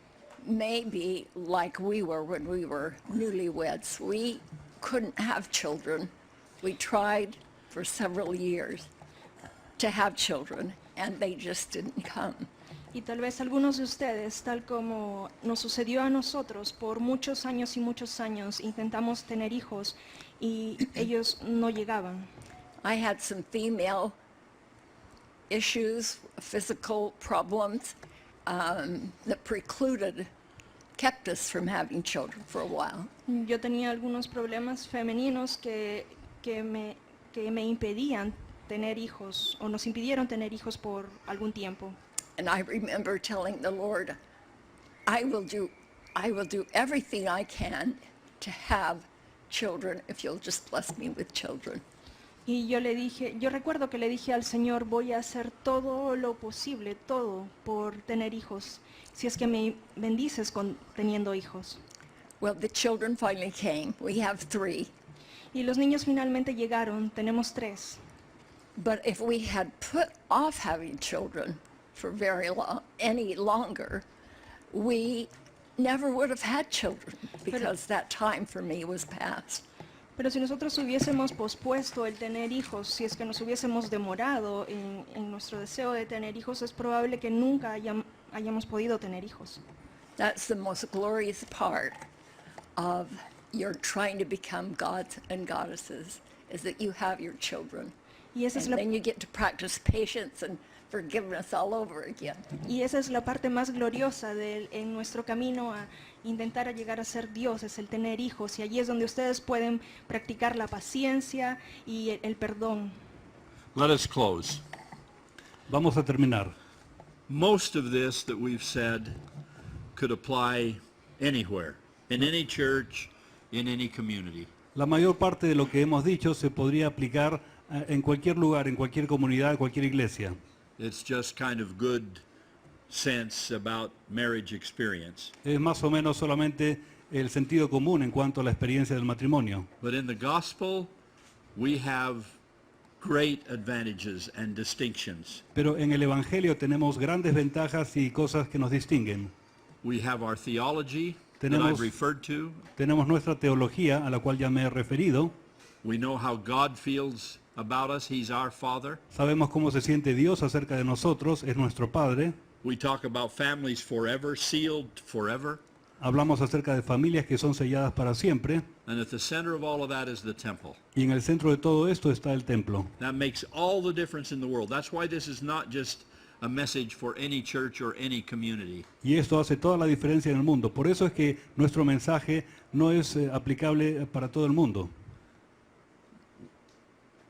may be like we were when we were newlyweds. We couldn't have children. We tried for several years to have children, and they just didn't come. Y tal vez algunos de ustedes, tal como nos sucedió a nosotros, por muchos años y muchos años intentamos tener hijos y ellos no llegaban. I had some female issues, physical problems that kept us from having children for a while. Yo tenía algunos problemas femeninos que me impedían tener hijos o nos impidieron tener hijos por algún tiempo. And I remember telling the Lord, I will do everything I can to have children if you'll just bless me with children. Y yo recuerdo que le dije al Señor, voy a hacer todo lo posible, todo por tener hijos, si es que me bendices con teniendo hijos. Well, the children finally came. We have 3. Y los niños finalmente llegaron, tenemos 3. But if we had put off having children for any longer, we never would have had children because that time for me was past. Pero si nosotros hubiésemos pospuesto el tener hijos, si es que nos hubiésemos demorado en nuestro deseo de tener hijos, es probable que nunca hayamos podido tener hijos. That's the most glorious part of your trying to become gods and goddesses, is that you have your children. Y esa es And la, then you get to practice patience and forgiveness all over again. y esa es la parte más gloriosa en nuestro camino a intentar llegar a ser dioses, el tener hijos. Y allí es donde ustedes pueden practicar la paciencia y el perdón. Let us close. Vamos a terminar. Most of this that we've said could apply anywhere, in any church, in any community. La mayor parte de lo que hemos dicho se podría aplicar en cualquier lugar, en cualquier comunidad, cualquier iglesia. It's just kind of good sense about marriage experience. Es más o menos solamente el sentido común en cuanto a la experiencia del matrimonio. But in the gospel, we have great advantages and distinctions. Pero en el Evangelio tenemos grandes ventajas y cosas que nos distinguen. We have our theology that Tenemos- I've referred to. Tenemos nuestra teología, a la cual ya me he referido. We know how God feels about us. He's our Father. Sabemos cómo se siente Dios acerca de nosotros, es nuestro Padre. We talk about families forever, sealed forever. Hablamos acerca de familias que son selladas para siempre. And at the center of all of that is the temple. Y en el centro de todo esto está el templo. That makes all the difference in the world. That's why this is not just a message for any church or any community. Y esto hace toda la diferencia en el mundo. Por eso es que nuestro mensaje no es aplicable para todo el mundo.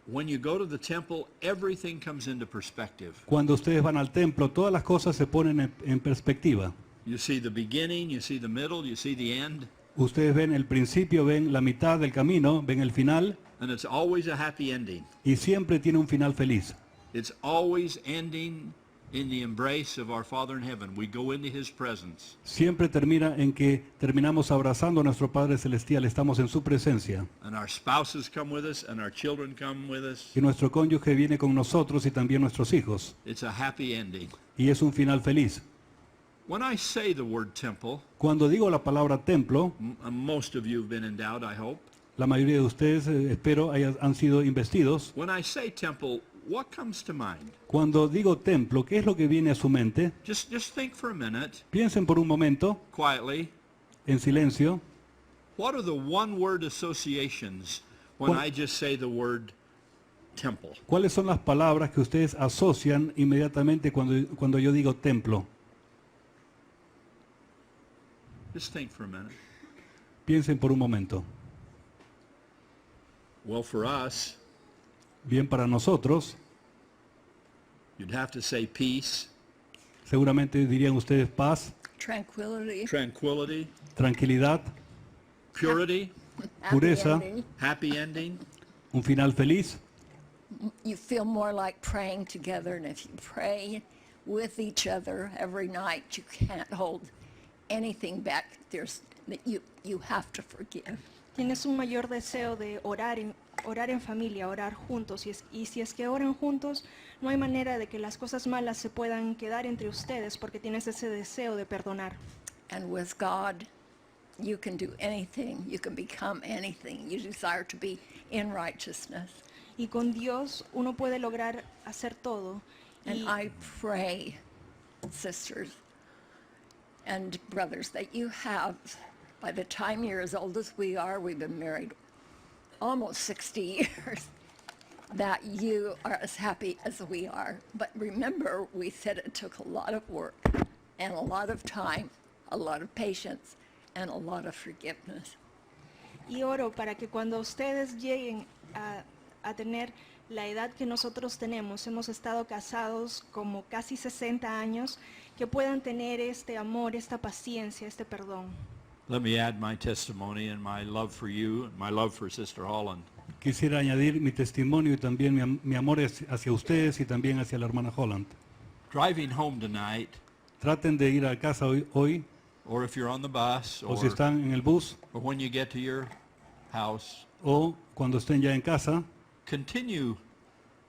When you go to the temple, everything comes into perspective. Cuando ustedes van al templo, todas las cosas se ponen en perspectiva. You see the beginning, you see the middle, you see the end, Ustedes ven el principio, ven la mitad del camino, ven el final, and it's always a happy ending. y siempre tiene un final feliz. It's always ending in the embrace of our Father in heaven. We go into his presence. Siempre termina en que terminamos abrazando a nuestro Padre Celestial, estamos en su presencia. And our spouses come with us, and our children come with us. Y nuestro cónyuge viene con nosotros y también nuestros hijos. It's a happy ending. Y es un final feliz. When I say the word temple, Cuando digo la palabra templo, most of you have been endowed, I hope. la mayoría de ustedes, espero, han sido investidos. When I say temple, what comes to mind? Cuando digo templo, ¿qué es lo que viene a su mente? Just think for a minute, Piensen por un momento, quietly. en silencio, What are the one-word associations when Cuál- I just say the word temple? ¿cuáles son las palabras que ustedes asocian inmediatamente cuando yo digo templo? Just think for a minute. Piensen por un momento. Well, for us, Bien, para nosotros, you'd have to say peace, seguramente dirían ustedes paz, Tranquility. tranquility, tranquilidad, purity, happy Pureza. ending. happy ending. un final feliz. You feel more like praying together, and if you pray with each other every night, you can't hold anything back. There's that you have to forgive. Tienes un mayor deseo de orar en familia, orar juntos. Y si es que oran juntos, no hay manera de que las cosas malas se puedan quedar entre ustedes porque tienes ese deseo de perdonar. And with God, you can do anything. You can become anything. You desire to be in righteousness. Y con Dios uno puede lograr hacer todo. And Y I pray, sisters and brothers, that you have, by the time you're as old as we are, we've been married almost 60 years, that you are as happy as we are. But remember, we said it took a lot of work and a lot of time, a lot of patience, and a lot of forgiveness. Y oro para que cuando ustedes lleguen a tener la edad que nosotros tenemos, hemos estado casados como casi 60 años, que puedan tener este amor, esta paciencia, este perdón. Let me add my testimony and my love for you and my love for Sister Holland. Quisiera añadir mi testimonio y también mi amor hacia ustedes y también hacia la hermana Holland. Driving home tonight, Traten de ir a casa hoy or if you're on the bus, o si están en el bus, or when you get to your house, o cuando estén ya en casa, continue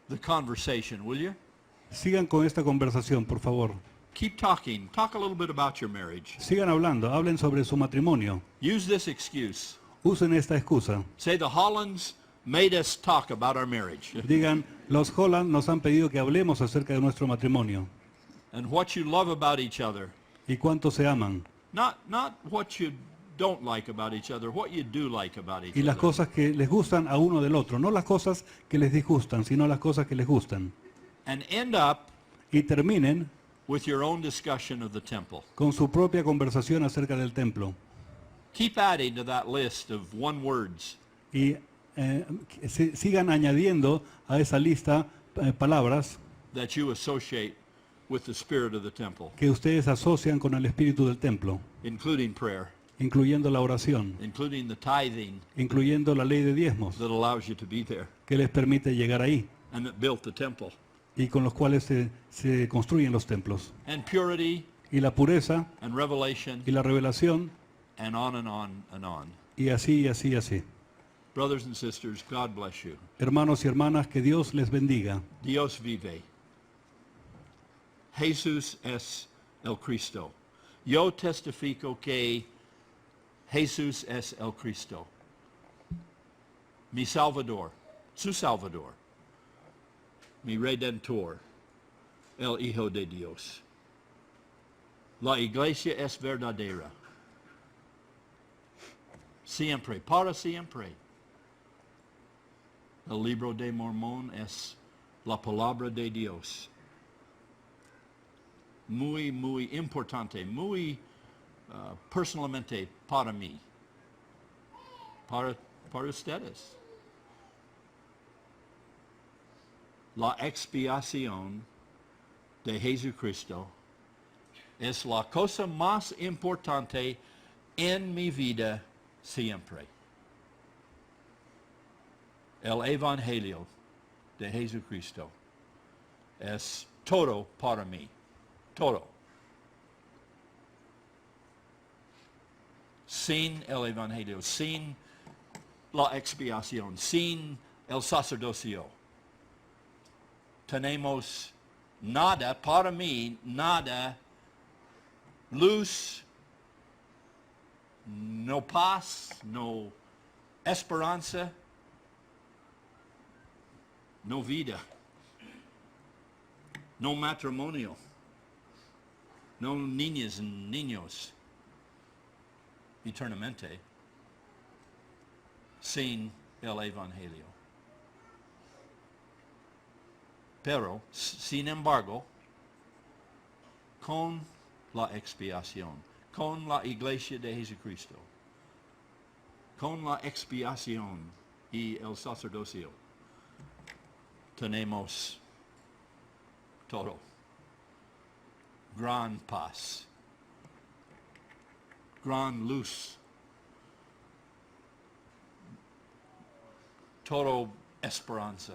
the conversation, will you? sigan con esta conversación, por favor. Keep talking. Talk a little bit about your marriage. Sigan hablando, hablen sobre su matrimonio. Use this excuse. Usen esta excusa. Say the Hollands made us talk about our marriage. Digan, los Holland nos han pedido que hablemos acerca de nuestro matrimonio And what you love about each other. y cuánto se aman. Not what you don't like about each other, what you do like about each Y las other. cosas que les gustan a uno del otro, no las cosas que les disgustan, sino las cosas que les gustan. And end up Y terminen with your own discussion of the temple. con su propia conversación acerca del templo. Keep adding to that list of one words. Y sigan añadiendo a esa lista palabras That you associate with the spirit of the temple, que ustedes asocian con el espíritu del templo, including prayer, incluyendo la oración, including the tithing incluyendo la ley de diezmos, that allows you to be there que les permite llegar ahí and that built the temple, y con los cuales se construyen los templos. and purity Y la pureza and revelation y la revelación, and on and on and on. y así, y así, y así. Brothers and sisters, God bless you. Hermanos y hermanas, que Dios les bendiga. Dios vive. Jesús es el Cristo. Yo testifico que Jesús es el Cristo. Mi Salvador, su Salvador. Mi Redentor, el Hijo de Dios. La iglesia es verdadera. Siempre, para siempre. El libro de Mormón es la palabra de Dios. Muy, muy importante, muy personalmente para mí, para ustedes. La expiación de Jesucristo es la cosa más importante en mi vida siempre. El Evangelio de Jesucristo es todo para mí. Todo. Sin el Evangelio, sin la expiación, sin el sacerdocio, tenemos nada, para mí, nada, luz, no paz, no esperanza, no vida, no matrimonio, no niñas y niños, eternamente, sin el Evangelio. Pero, sin embargo, con la expiación, con la iglesia de Jesucristo, con la expiación y el sacerdocio, tenemos todo. Gran paz, gran luz, todo esperanza,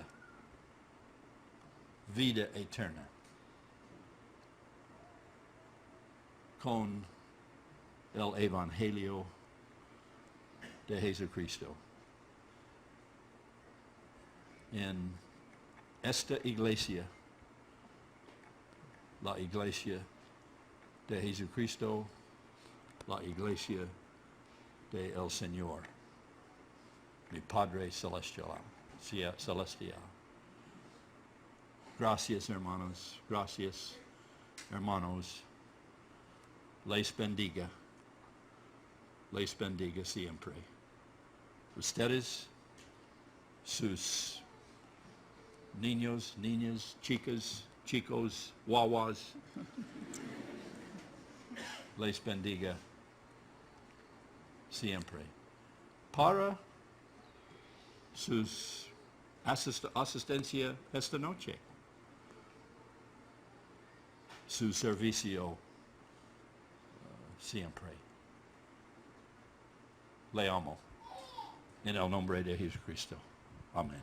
vida eterna, con el Evangelio de Jesucristo. En esta iglesia, la iglesia de Jesucristo, la iglesia del Señor, mi Padre celestial. Gracias, hermanos. Gracias, hermanos. Les bendiga. Les bendiga siempre. Ustedes, sus niños, niñas, chicas, chicos, guaguas, les bendiga siempre. Para sus asistencia esta noche, su servicio siempre. Le amo en el nombre de Jesucristo. Amén.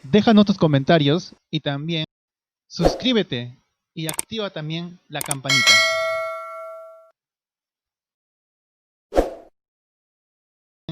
Déjanos tus comentarios y también suscríbete y activa también la campanita.